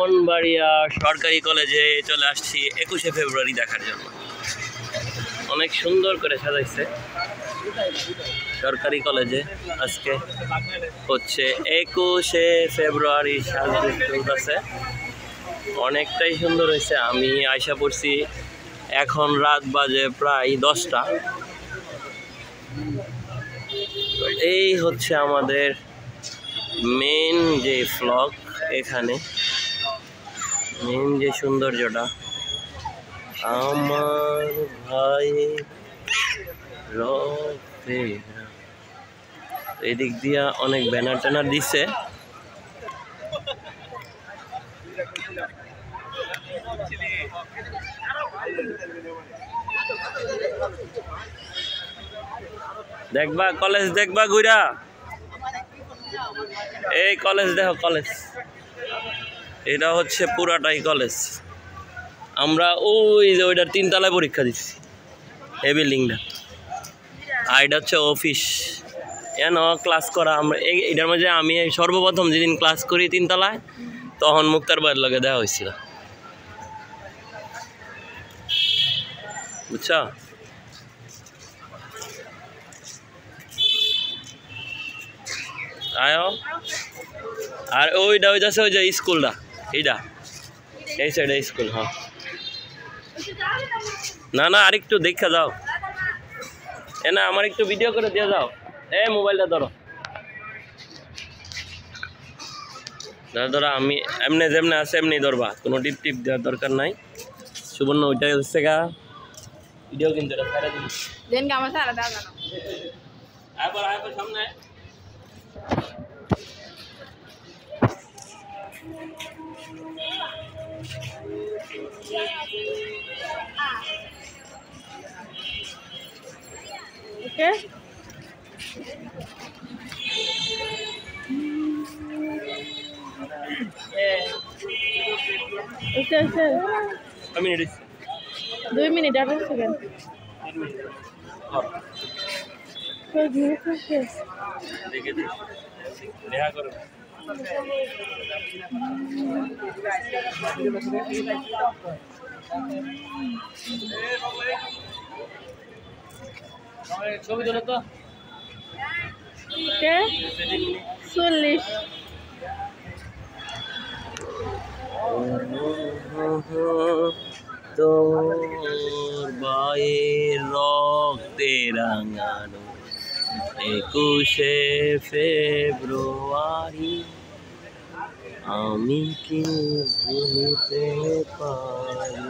ব্রাহ্মণবাড়িয়া সরকারি কলেজে চলে আসছি 21শে ফেব্রুয়ারি দেখার জন্য। অনেক সুন্দর করে সাজাইছে সরকারি কলেজে। আজকে হচ্ছে 21শে ফেব্রুয়ারি, সাজগোজ চলতেছে, অনেকটাই সুন্দর হয়েছে। আমি আশা করছি, এখন রাত বাজে প্রায় 10টা। এই হচ্ছে আমাদের মেন যে ফ্লগ, এখানে মেন যে সৌন্দর্যটা, আমার ভাই রক্তেরা। এদিক দিয়া অনেক ব্যানার ট্যানার দিছে। দেখবা কলেজ, দেখবা ঘুরা, এই কলেজ দেখো, কলেজ এটা হচ্ছে পুরাটাই কলেজ। আমরা ওই যে ওইটার 3 তলায় পরীক্ষা দিচ্ছি, এই বিল্ডিংটা। আর এটা হচ্ছে অফিস, এন ক্লাস করা। আমরা এটার মাঝে আমি সর্বপ্রথম যেদিন ক্লাস করি 3 তলায়, তখন মুক্তার ভাইয়ের লগে দেওয়া হয়েছিল, বুঝছো? আয়ো। আর ওইটা হইতেছে ওই যে স্কুলটা, এইটা এই সাইডে স্কুল। হ্যাঁ, না না, আরেকটু দেখা যাও। না, আমার একটু ভিডিও করে দিয়ে যাও। মোবাইলটা ধরো, ধরো। আমি এমনি যেমনি আছে এমনি ধরবা, কোনো টিপ টিপ দেওয়ার দরকার নাই। সুবর্ণ ওইটাই হচ্ছে গা ভিডিও, কিন্তু এটা সারা দিন দেন কে আমার সারা দাও জানো। আবার সামনে ওকে। Minute 2 minute 18 second. দেখা করো। ছবি তোলো তো। 40 তোর ভাইয়ের রক্তে রাঙানো 21শে ফেব্রুয়ারি, আমি কি ভুলতে পারি?